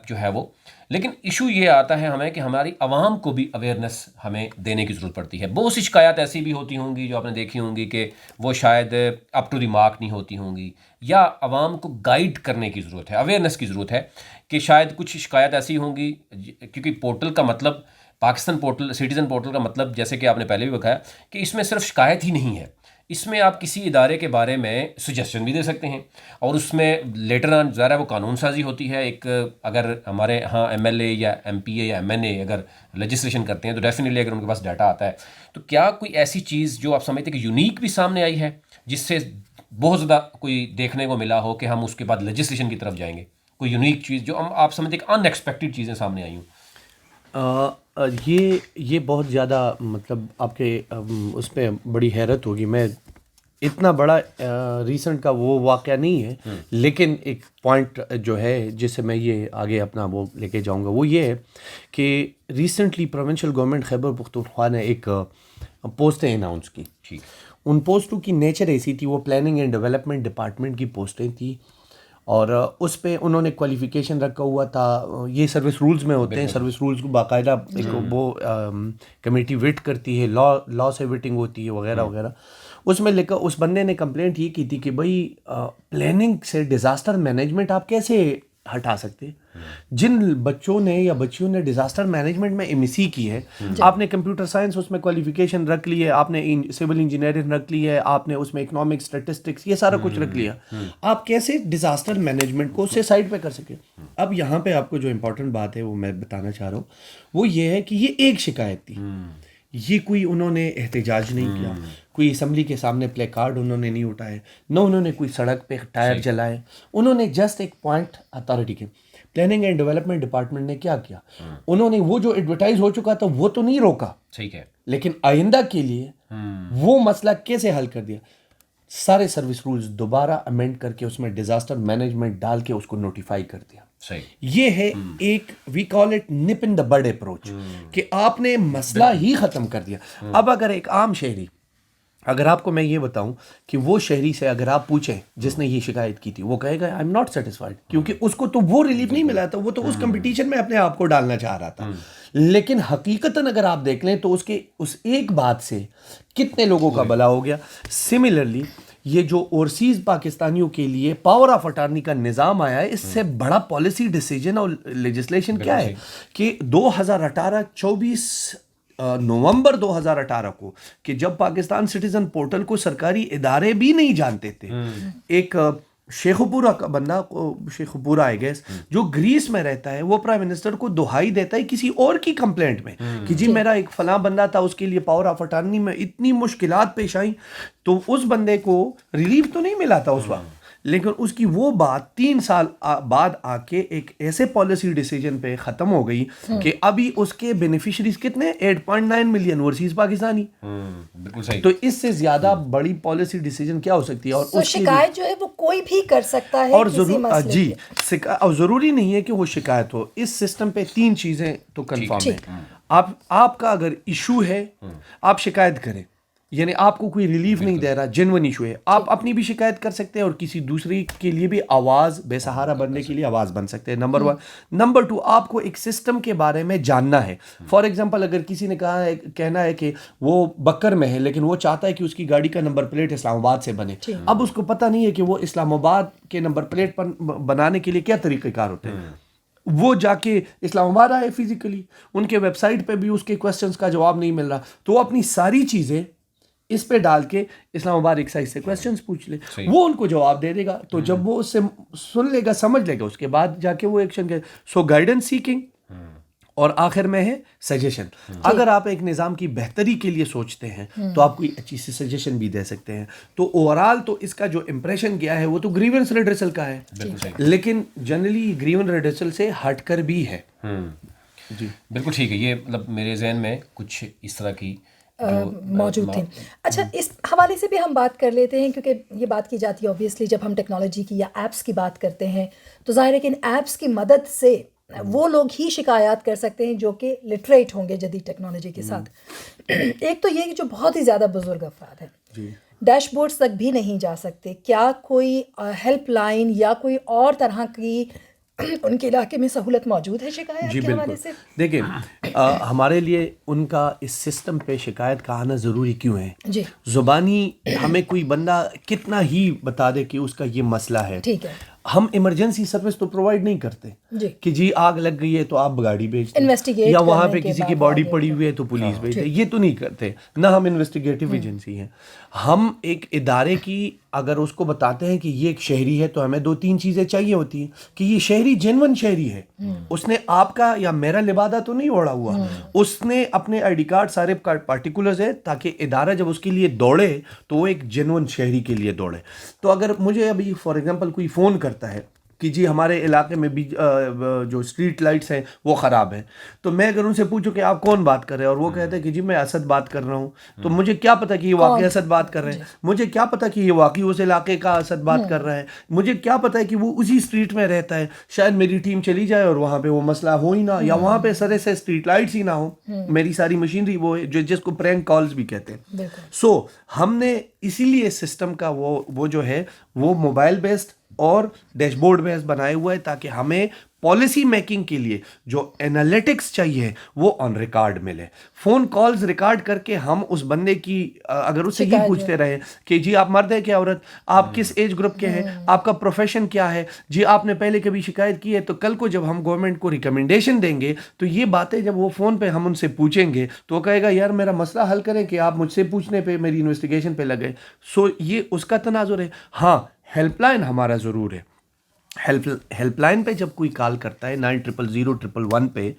جو ہے وہ. لیکن ایشو یہ آتا ہے ہمیں کہ ہماری عوام کو بھی اویئرنیس ہمیں دینے کی ضرورت پڑتی ہے. بہت سی شکایات ایسی بھی ہوتی ہوں گی جو آپ نے دیکھی ہوں گی کہ وہ شاید اپ ٹو دی مارک نہیں ہوتی ہوں گی, یا عوام کو گائیڈ کرنے کی ضرورت ہے, اویئرنیس کی ضرورت ہے کہ شاید کچھ شکایت ایسی ہوں گی کیونکہ پورٹل کا مطلب پاکستان پورٹل سٹیزن پورٹل کا مطلب جیسے کہ آپ نے پہلے بھی بتایا کہ اس میں صرف شکایت ہی نہیں ہے, اس میں آپ کسی ادارے کے بارے میں سجیشن بھی دے سکتے ہیں اور اس میں لیٹر آن ظاہر ہے وہ قانون سازی ہوتی ہے. ایک اگر ہمارے ہاں ایم ایل اے یا ایم پی اے یا ایم این اے اگر لیجسلیشن کرتے ہیں تو ڈیفینیٹلی اگر ان کے پاس ڈاٹا آتا ہے تو کیا کوئی ایسی چیز جو آپ سمجھتے ہیں کہ یونیک بھی سامنے آئی ہے جس سے بہت زیادہ کوئی دیکھنے کو ملا ہو کہ ہم اس کے بعد لیجسلیشن کی طرف جائیں گے, کوئی یونیک چیز جو ہم آپ سمجھتے ہیں کہ ان ایکسپیکٹڈ چیزیں سامنے آئی ہوں؟ یہ بہت زیادہ مطلب آپ کے اس پہ بڑی حیرت ہوگی. میں اتنا بڑا ریسنٹ کا وہ واقعہ نہیں ہے, لیکن ایک پوائنٹ جو ہے جس سے میں یہ آگے اپنا وہ لے کے جاؤں گا وہ یہ ہے کہ recently provincial government Khyber Pakhtunkhwa نے ایک پوسٹیں اناؤنس کی. ان پوسٹوں کی نیچر ایسی تھی, وہ پلاننگ اینڈ ڈیولپمنٹ ڈپارٹمنٹ کی پوسٹیں تھیں اور اس پہ انہوں نے کوالیفیکیشن رکھا ہوا تھا. یہ سروس رولز میں ہوتے ہیں, سروس رولز کو باقاعدہ ایک وہ کمیٹی وٹ کرتی ہے, لا سے وٹنگ ہوتی ہے وغیرہ وغیرہ. اس میں لکھا, اس بندے نے کمپلینٹ یہ کی تھی کہ بھائی پلاننگ سے ڈیزاسٹر مینجمنٹ آپ کیسے ہٹا سکتے. جن بچوں نے یا بچیوں نے ڈیزاسٹر مینجمنٹ میں ایم ایس سی کی ہے, آپ نے کمپیوٹر سائنس اس میں کوالیفیکیشن رکھ لی ہے, آپ نے سول انجینئرنگ رکھ لی ہے, آپ نے اس میں اکنامکس اسٹیٹسٹکس یہ سارا کچھ رکھ لیا, آپ کیسے ڈیزاسٹر مینجمنٹ کو اس سے سائڈ پہ کر سکیں. اب یہاں پہ آپ کو جو امپورٹنٹ بات ہے وہ میں بتانا چاہ رہا ہوں وہ یہ ہے کہ یہ ایک شکایت تھی, یہ کوئی انہوں نے احتجاج نہیں کیا, کوئی اسمبلی کے سامنے پلے کارڈ انہوں نے نہیں اٹھائے, نہ انہوں نے کوئی سڑک پہ ٹائر جلائے. انہوں نے جسٹ ایک پوائنٹ اتھارٹی کے پلاننگ اینڈ ڈیولپمنٹ ڈپارٹمنٹ نے کیا کیا, انہوں نے وہ جو ایڈورٹائز ہو چکا تھا وہ تو نہیں روکا, ٹھیک ہے, لیکن آئندہ کے لیے وہ مسئلہ کیسے حل کر دیا. سارے سروس رولز دوبارہ امینڈ کر کے اس میں ڈیزاسٹر مینجمنٹ ڈال کے اس کو نوٹیفائی کر دیا. یہ ہے ایک وی کال اٹ نپ ان دا بڈ اپروچ کہ آپ نے مسئلہ ہی ختم کر دیا. اب اگر ایک عام شہری, اگر آپ کو میں یہ بتاؤں کہ وہ شہری سے اگر آپ پوچھیں جس نے یہ شکایت کی تھی, وہ کہے گا آئی ایم ناٹ سیٹسفائڈ, کیونکہ اس کو تو وہ ریلیف نہیں ملا تھا, وہ تو اس کمپٹیشن میں اپنے آپ کو ڈالنا چاہ رہا تھا. لیکن حقیقتاً اگر آپ دیکھ لیں تو اس ایک بات سے کتنے لوگوں کا بھلا ہو گیا. سملرلی یہ جو اوورسیز پاکستانیوں کے لیے پاور آف اٹارنی کا نظام آیا ہے, اس سے بڑا پالیسی ڈیسیجن اور لیجسلیشن کیا ہے کہ 2018-24 نومبر 2018 کو, کہ جب پاکستان سٹیزن پورٹل کو سرکاری ادارے بھی نہیں جانتے تھے, ایک شیخ پورہ کا بندہ, شیخ پورہ آئی گیس, جو گریس میں رہتا ہے, وہ پرائم منسٹر کو دہائی دیتا ہے کسی اور کی کمپلینٹ میں کہ جی میرا ایک فلاں بندہ تھا, اس کے لیے پاور آف اٹارنی میں اتنی مشکلات پیش آئیں, تو اس بندے کو ریلیف تو نہیں ملا تھا اس وقت, لیکن اس کی وہ بات 3 سال بعد آ کے ایک ایسے پالیسی ڈیسیجن پہ ختم ہو گئی کہ ابھی اس کے بینیفیشریز کتنے 8.9 ملین اوورسیز پاکستانی. بالکل صحیح. تو اس سے زیادہ بڑی پالیسی ڈیسیجن کیا ہو سکتی ہے. اور اس شکایت جو ہے وہ کوئی بھی کر سکتا ہے, اور جی اور ضروری نہیں ہے کہ وہ شکایت ہو. اس سسٹم پہ 3 چیزیں تو کنفرم ہیں. آپ کا اگر ایشو ہے آپ شکایت کریں, یعنی آپ کو کوئی ریلیف نہیں دے رہا, جنون ایشو ہے, آپ اپنی بھی شکایت کر سکتے ہیں اور کسی دوسری کے لیے بھی آواز, بے سہارا بننے کے لیے آواز بن سکتے ہیں. نمبر 1. نمبر 2, آپ کو ایک سسٹم کے بارے میں جاننا ہے. فار ایگزامپل اگر کسی نے کہنا ہے کہ وہ بکر میں ہے لیکن وہ چاہتا ہے کہ اس کی گاڑی کا نمبر پلیٹ اسلام آباد سے بنے, اب اس کو پتہ نہیں ہے کہ وہ اسلام آباد کے نمبر پلیٹ پر بنانے کے لیے کیا طریقہ کار ہوتے ہیں. وہ جا کے اسلام آباد آئے فزیکلی, ان کے ویب سائٹ پہ بھی اس کے کویسچنس کا جواب نہیں مل رہا, تو وہ اپنی ساری چیزیں اس پہ ڈال کے اسلام آباد ایکسائز سے کویسچنس پوچھ لے, وہ ان کو جواب دے دے گا. تو جب وہ اس سے سن لے گا, سمجھ لے گا, اس کے بعد جا کے وہ ایکشن کرے. سو گائیڈنس سیکنگ, اور آخر میں ہے سجیشن. اگر آپ ایک نظام کی بہتری کے لیے سوچتے ہیں تو آپ کوئی اچھی سی سجیشن بھی دے سکتے ہیں. تو اوورال تو اس کا جو امپریشن کیا ہے وہ تو گریونس ریڈرسل کا ہے, لیکن جنرلی گریون ریڈرسل سے ہٹ کر بھی ہے. جی بالکل ٹھیک ہے. یہ مطلب میرے ذہن میں کچھ اس طرح کی موجود تھے. اچھا, اس حوالے سے بھی ہم بات کر لیتے ہیں, کیونکہ یہ بات کی جاتی ہے اوبویسلی جب ہم ٹیکنالوجی کی یا ایپس کی بات کرتے ہیں تو ظاہر ہے کہ ان ایپس کی مدد سے وہ لوگ ہی شکایات کر سکتے ہیں جو کہ لٹریٹ ہوں گے جدید ٹیکنالوجی کے ساتھ. ایک تو یہ کہ جو بہت ہی زیادہ بزرگ افراد ہیں ڈیش بورڈز تک بھی نہیں جا سکتے, کیا کوئی ہیلپ لائن یا کوئی اور طرح کی ان کے علاقے میں سہولت موجود ہے شکایت کے حوالے سے؟ دیکھیں ہمارے لیے ان کا اس سسٹم پہ شکایت کا آنا ضروری کیوں ہے؟ جی زبانی ہمیں کوئی بندہ کتنا ہی بتا دے کہ اس کا یہ مسئلہ ہے, ٹھیک ہے, ہم ایمرجنسی سروس تو پرووائڈ نہیں کرتے جی کہ جی آگ لگ گئی ہے تو آپ گاڑی بھیج دیں انویسٹیگیٹ یا وہاں کرنے پہ کے کسی بعد کی باڈی آگے پڑی ہوئی ہے تو پولیس بھیج دیں, یہ تو نہیں کرتے, نہ ہم انویسٹیگیٹو ایجنسی ہیں. ہم ایک ادارے کی اگر اس کو بتاتے ہیں کہ یہ ایک شہری ہے تو ہمیں 2-3 چیزیں چاہیے ہوتی ہیں کہ یہ شہری جینون شہری ہے, اس نے آپ کا یا میرا لبادہ تو نہیں اوڑا ہوا, اس نے اپنے آئی ڈی کارڈ سارے پارٹیکولرز ہے تاکہ ادارہ جب اس کے لیے دوڑے تو وہ ایک جینون شہری کے لیے دوڑے. تو اگر مجھے ابھی فار ایگزامپل کوئی فون کرتا ہے کہ جی ہمارے علاقے میں بھی جو اسٹریٹ لائٹس ہیں وہ خراب ہیں, تو میں اگر ان سے پوچھوں کہ آپ کون بات کر رہے ہیں اور وہ کہتے ہیں کہ جی میں اسد بات کر رہا ہوں, تو مجھے کیا پتا کہ یہ واقعی اسد بات کر رہے ہیں, مجھے کیا پتا کہ یہ واقعی اس علاقے کا اسد بات کر رہا ہے, مجھے کیا پتا ہے کہ وہ اسی اسٹریٹ میں رہتا ہے, شاید میری ٹیم چلی جائے اور وہاں پہ وہ مسئلہ ہو ہی نہ, یا وہاں پہ سرے سے اسٹریٹ لائٹس ہی نہ ہو, میری ساری مشینری وہ ہے جس کو پرینک کالز بھی کہتے ہیں. سو ہم نے اسی لیے سسٹم کا وہ جو ہے وہ موبائل بیسڈ اور ڈیش بورڈ بیس بنائے ہوئے ہے تاکہ ہمیں پالیسی میکنگ کے لیے جو انالیٹکس چاہیے وہ آن ریکارڈ ملے. فون کالز ریکارڈ کر کے ہم اس بندے کی اگر اس سے یہ پوچھتے رہے کہ جی آپ مرد ہیں کہ عورت, آپ کس ایج گروپ کے ہیں, آپ کا پروفیشن کیا ہے, جی آپ نے پہلے کبھی شکایت کی ہے, تو کل کو جب ہم گورنمنٹ کو ریکمنڈیشن دیں گے تو یہ باتیں جب وہ فون پہ ہم ان سے پوچھیں گے تو وہ کہے گا یار میرا مسئلہ حل کریں کہ آپ مجھ سے پوچھنے پہ میری انویسٹیگیشن پہ لگے. سو یہ اس کا تناظر ہے. ہاں ہیلپ لائن ہمارا ضرور ہے. ہیلپ لائن پہ جب کوئی کال کرتا ہے 900001 پہ,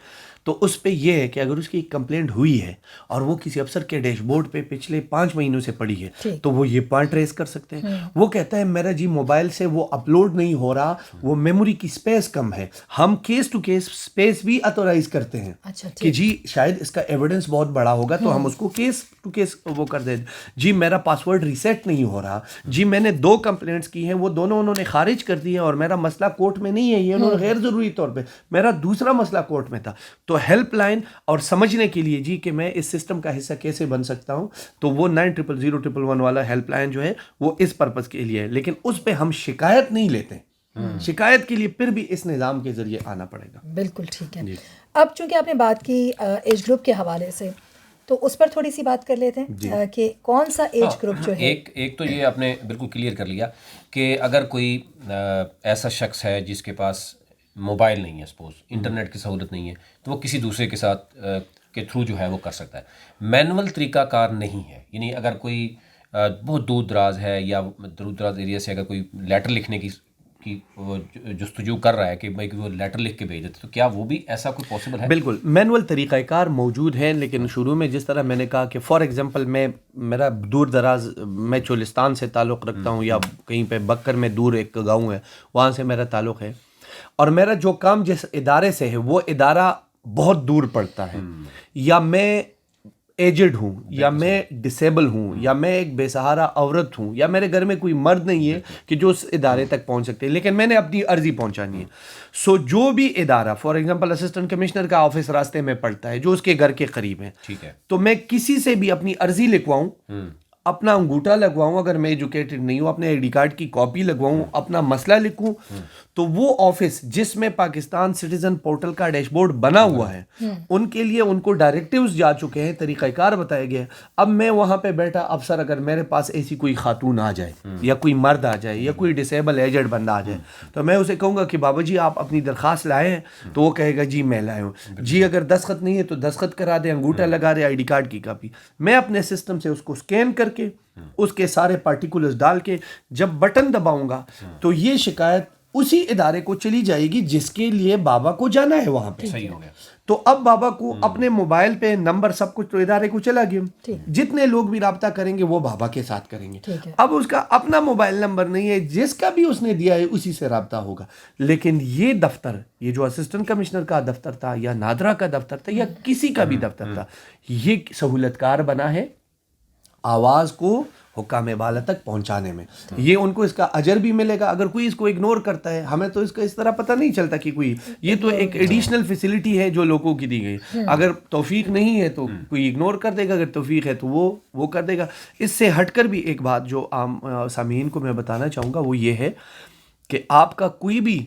تو اس پہ یہ ہے کہ اگر اس کی کمپلینٹ ہوئی ہے اور وہ کسی افسر کے ڈیش بورڈ پہ پچھلے 5 مہینوں سے پڑی ہے تو وہ یہ پوائنٹ ریز کر سکتے ہیں. وہ کہتا ہے میرا جی موبائل سے وہ اپلوڈ نہیں ہو رہا, وہ میموری کی سپیس کم ہے. ہم کیس ٹو کیس سپیس بھی اتورائز کرتے ہیں کہ جی شاید اس کا ایویڈنس بہت بڑا ہوگا تو ہم اس کو کیس ٹو کیس وہ کر دیں. جی میرا پاسورڈ ریسیٹ نہیں ہو رہا, جی میں نے 2 کمپلینٹس کی ہیں وہ دونوں انہوں نے خارج کر دی ہیں اور میرا مسئلہ کورٹ میں نہیں ہے, یہ انہوں نے غیر ضروری طور پہ, میرا دوسرا مسئلہ کورٹ میں تھا. تو ہیلپ لائن اور سمجھنے کے لیے جی کہ میں اس سسٹم کا حصہ کیسے بن سکتا ہوں, تو وہ 900001 والا ہیلپ لائن جو ہے وہ اس پرپز کے لیے ہے, لیکن اس پہ ہم شکایت نہیں لیتے. شکایت کے لیے پھر بھی اس نظام کے ذریعے آنا پڑے گا. بالکل ٹھیک ہے. اب چونکہ آپ نے بات کی ایج گروپ کے حوالے سے, تو اس پر تھوڑی سی بات کر لیتے ہیں کہ کون سا ایج گروپ جو ہے. ایک تو یہ آپ نے بالکل کلیئر کر لیا کہ اگر کوئی ایسا شخص ہے جس کے پاس موبائل نہیں ہے, سپوز انٹرنیٹ کی سہولت نہیں ہے, تو وہ کسی دوسرے کے ساتھ کے تھرو جو ہے وہ کر سکتا ہے. مینول طریقہ کار نہیں ہے, یعنی اگر کوئی بہت دور دراز ہے یا دور دراز ایریا سے اگر کوئی لیٹر لکھنے کی وہ جستجو کر رہا ہے کہ بھائی وہ لیٹر لکھ کے بھیج دیتے, تو کیا وہ بھی ایسا کوئی پاسبل ہے؟ بالکل مینول طریقہ کار موجود ہیں, لیکن شروع میں جس طرح میں نے کہا کہ فار ایگزامپل میرا دور دراز, میں چولستان سے تعلق رکھتا ہوں یا کہیں پہ بکر میں دور ایک گاؤں ہے وہاں سے میرا تعلق ہے, اور میرا جو کام جس ادارے سے ہے وہ ادارہ بہت دور پڑتا ہے, یا میں ایجڈ ہوں یا میں ڈسیبل ہوں یا میں ایک بے سہارا عورت ہوں یا میرے گھر میں کوئی مرد نہیں ہے کہ جو اس ادارے تک پہنچ سکتے, لیکن میں نے اپنی عرضی پہنچانی ہے. سو جو بھی ادارہ فار ایگزامپل اسسٹنٹ کمشنر کا آفس راستے میں پڑتا ہے جو اس کے گھر کے قریب ہے, ٹھیک ہے, تو میں کسی سے بھی اپنی عرضی لکھواؤں, اپنا انگوٹھا لگواؤں, اگر میں ایجوکیٹڈ نہیں ہوں اپنے آئی ڈی کارڈ کی کاپی لگواؤں, اپنا مسئلہ لکھوں, تو وہ آفس جس میں پاکستان سٹیزن پورٹل کا ڈیش بورڈ بنا ہوا ہے ان کے لیے ان کو ڈائریکٹیوز جا چکے ہیں, طریقہ کار بتائے گئے. اب میں وہاں پہ بیٹھا افسر, اگر میرے پاس ایسی کوئی خاتون آ جائے یا کوئی مرد آ جائے یا کوئی ڈسیبل ایجڈ بندہ آ جائے, تو میں اسے کہوں گا کہ بابا جی آپ اپنی درخواست لائے ہیں, تو وہ کہے گا جی میں لائے ہوں. جی اگر دستخط نہیں ہے تو دستخط کرا دیں, انگوٹھا لگا دے, آئی ڈی کارڈ کی کاپی. میں اپنے سسٹم سے اس کو اسکین کر کے اس کے سارے پارٹیکولرز ڈال کے جب بٹن دباؤں گا تو یہ شکایت اسی ادارے کو چلی جائے گی جس کے لیے بابا کو جانا ہے وہاں پہ. صحیح ہو گیا. تو اب بابا کو اپنے موبائل پہ نمبر سب کچھ تو ادارے کو چلا گیا, جتنے لوگ بھی رابطہ کریں گے وہ بابا کے ساتھ کریں گے. اب اس کا اپنا موبائل نمبر نہیں ہے, جس کا بھی اس نے دیا ہے اسی سے رابطہ ہوگا. لیکن یہ دفتر, یہ جو اسسٹنٹ کمشنر کا دفتر تھا یا نادرا کا دفتر تھا یا کسی کا بھی دفتر تھا, یہ سہولت کار بنا ہے آواز کو حکام بالا تک پہنچانے میں. یہ ان کو اس کا اجر بھی ملے گا. اگر کوئی اس کو اگنور کرتا ہے, ہمیں تو اس کا اس طرح پتہ نہیں چلتا کہ کوئی, یہ تو ایک ایڈیشنل فیسلٹی ہے جو لوگوں کی دی گئی. اگر توفیق نہیں ہے تو کوئی اگنور کر دے گا, اگر توفیق ہے تو وہ کر دے گا. اس سے ہٹ کر بھی ایک بات جو عام سامعین کو میں بتانا چاہوں گا وہ یہ ہے کہ آپ کا کوئی بھی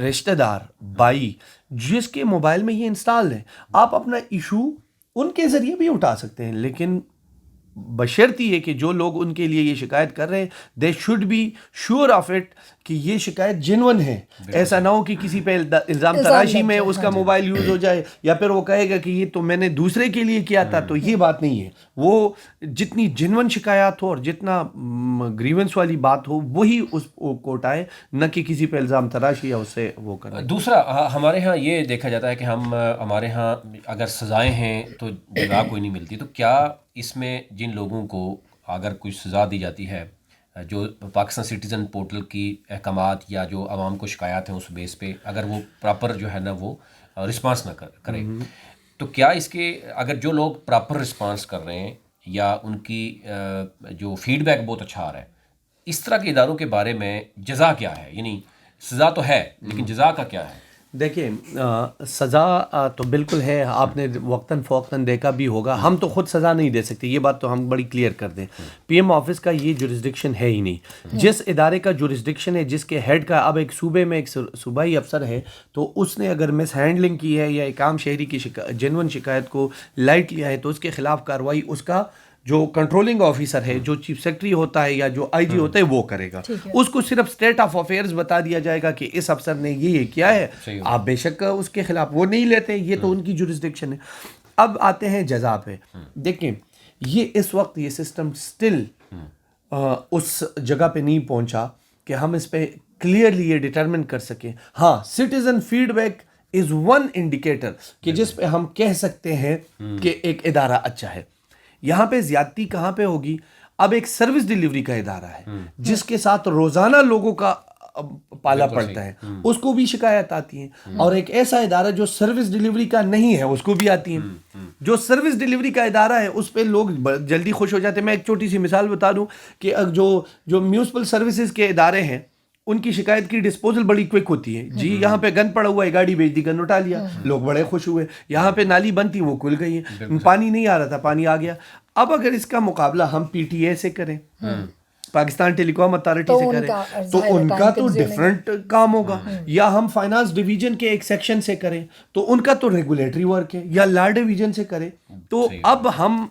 رشتہ دار, بھائی جس کے موبائل میں یہ انسٹال ہے, آپ اپنا ایشو ان کے ذریعے بھی اٹھا سکتے ہیں, لیکن بشرط یہ کہ جو لوگ ان کے لیے یہ شکایت کر رہے ہیں they should be sure of it کہ یہ شکایت جنون ہے. ایسا نہ ہو کہ کسی پہ الزام تراشی میں اس کا موبائل یوز ہو جائے, یا پھر وہ کہے گا کہ یہ تو میں نے دوسرے کے لیے کیا تھا. تو یہ بات نہیں ہے. وہ جتنی جنون شکایات ہو اور جتنا گریونس والی بات ہو وہی اس کو اٹھائے, نہ کہ کسی پہ الزام تراشی یا اس سے وہ کرے. دوسرا ہمارے ہاں یہ دیکھا جاتا ہے کہ ہمارے ہاں اگر سزائیں ہیں تو جزا کوئی نہیں ملتی. تو کیا اس میں جن لوگوں کو اگر کوئی سزا دی جاتی ہے, جو پاکستان سٹیزن پورٹل کی احکامات یا جو عوام کو شکایات ہیں اس بیس پہ اگر وہ پراپر جو ہے نا وہ رسپانس نہ کرے, تو کیا اس کے اگر جو لوگ پراپر رسپانس کر رہے ہیں یا ان کی جو فیڈ بیک بہت اچھا آ رہا ہے, اس طرح کے اداروں کے بارے میں جزا کیا ہے؟ یعنی سزا تو ہے لیکن جزا کا کیا ہے؟ دیکھیں, سزا تو بالکل ہے, آپ نے وقتاً فوقتاً دیکھا بھی ہوگا. ہم تو خود سزا نہیں دے سکتے, یہ بات تو ہم بڑی کلیئر کر دیں. پی ایم آفس کا یہ جورسڈکشن ہے ہی نہیں. جس ادارے کا جورسڈکشن ہے, جس کے ہیڈ کا, اب ایک صوبے میں ایک صوبائی افسر ہے, تو اس نے اگر مس ہینڈلنگ کی ہے یا ایک عام شہری کی جنون شکایت کو لائٹ لیا ہے تو اس کے خلاف کارروائی اس کا جو کنٹرولنگ آفیسر ہے, جو چیف سیکرٹری ہوتا ہے یا جو آئی جی ہوتا ہے وہ کرے گا. اس کو صرف اسٹیٹ آف افیئرز بتا دیا جائے گا کہ اس افسر نے یہ کیا ہے, آپ بے شک اس کے خلاف وہ نہیں لیتے, یہ تو ان کی جورسڈکشن ہے. اب آتے ہیں جزا پہ. دیکھیں, یہ اس وقت یہ سسٹم سٹل اس جگہ پہ نہیں پہنچا کہ ہم اس پہ کلیئرلی یہ ڈٹرمن کر سکیں. ہاں, citizen feedback is one indicator کہ جس پہ ہم کہہ سکتے ہیں کہ ایک ادارہ اچھا ہے. یہاں پہ زیادتی کہاں پہ ہوگی؟ اب ایک سروس ڈیلیوری کا ادارہ ہے جس کے ساتھ روزانہ لوگوں کا پالا پڑتا ہے, اس کو بھی شکایت آتی ہیں. اور ایک ایسا ادارہ جو سروس ڈیلیوری کا نہیں ہے اس کو بھی آتی ہیں. جو سروس ڈیلیوری کا ادارہ ہے اس پہ لوگ جلدی خوش ہو جاتے ہیں. میں ایک چھوٹی سی مثال بتا دوں کہ جو میونسپل سروسز کے ادارے ہیں ان کی شکایت کی ڈسپوزل بڑی کوئک ہوتی ہے. جی یہاں پہ گند پڑا ہوا ہے, گاڑی بھیج دی, گند اٹھا لیا, لوگ بڑے خوش ہوئے. یہاں پہ نالی بند تھی وہ کھل گئی ہے, پانی نہیں آ رہا تھا پانی آ گیا. اب اگر اس کا مقابلہ ہم پی ٹی اے سے کریں, پاکستان ٹیلی کام اتھارٹی سے کریں, تو ان کا تو ڈفرینٹ کام ہوگا. یا ہم فائنانس ڈویژن کے ایک سیکشن سے کریں تو ان کا تو ریگولیٹری ورک ہے. یا لا ڈویژن سے کریں تو اب ہم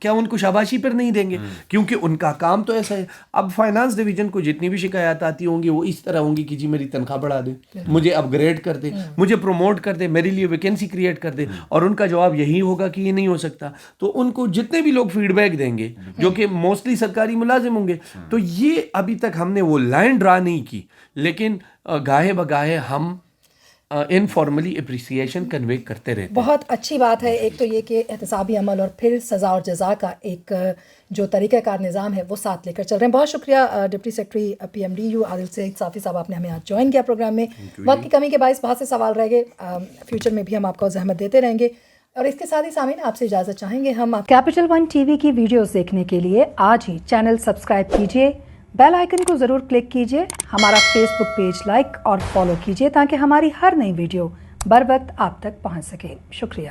کیا ان کو شاباشی پر نہیں دیں گے کیونکہ ان کا کام تو ایسا ہے. اب فائنانس ڈویژن کو جتنی بھی شکایات آتی ہوں گی وہ اس طرح ہوں گی کہ جی میری تنخواہ بڑھا دے, مجھے اپ گریڈ کر دے, مجھے پروموٹ کر دے, میرے لیے ویکینسی کریٹ کر دے. اور ان کا جواب یہی ہوگا کہ یہ نہیں ہو سکتا. تو ان کو جتنے بھی لوگ فیڈ بیک دیں گے جو کہ موسٹلی سرکاری ملازم ہوں گے, تو یہ ابھی تک ہم نے وہ لائن ڈرا نہیں کی, لیکن گاہے بگاہے ہم انفارملی اپریسیشن کنوے کرتے رہتے ہیں. بہت اچھی بات ہے. ایک تو یہ کہ احتسابی عمل اور پھر سزا اور جزا کا ایک جو طریقہ کار نظام ہے وہ ساتھ لے کر چل رہے ہیں. بہت شکریہ deputy secretary P M D U Adil Saeed Safi sahab, آپ نے ہمیں آج جوائن کیا پروگرام میں. وقت کی کمی کے باعث بہت سے سوال رہ گئے, فیوچر میں بھی ہم آپ کو زحمت دیتے رہیں گے. اور اس کے ساتھ ہی سامعین آپ سے اجازت چاہیں گے ہم. کیپٹل ون ٹی وی کی ویڈیوز دیکھنے کے لیے آج ہی چینل سبسکرائب کیجیے, بیل آئیکن کو ضرور کلک کیجیے, ہمارا فیس بک پیج لائک اور فالو کیجیے تاکہ ہماری ہر نئی ویڈیو بر وقت آپ تک پہنچ سکے. شکریہ.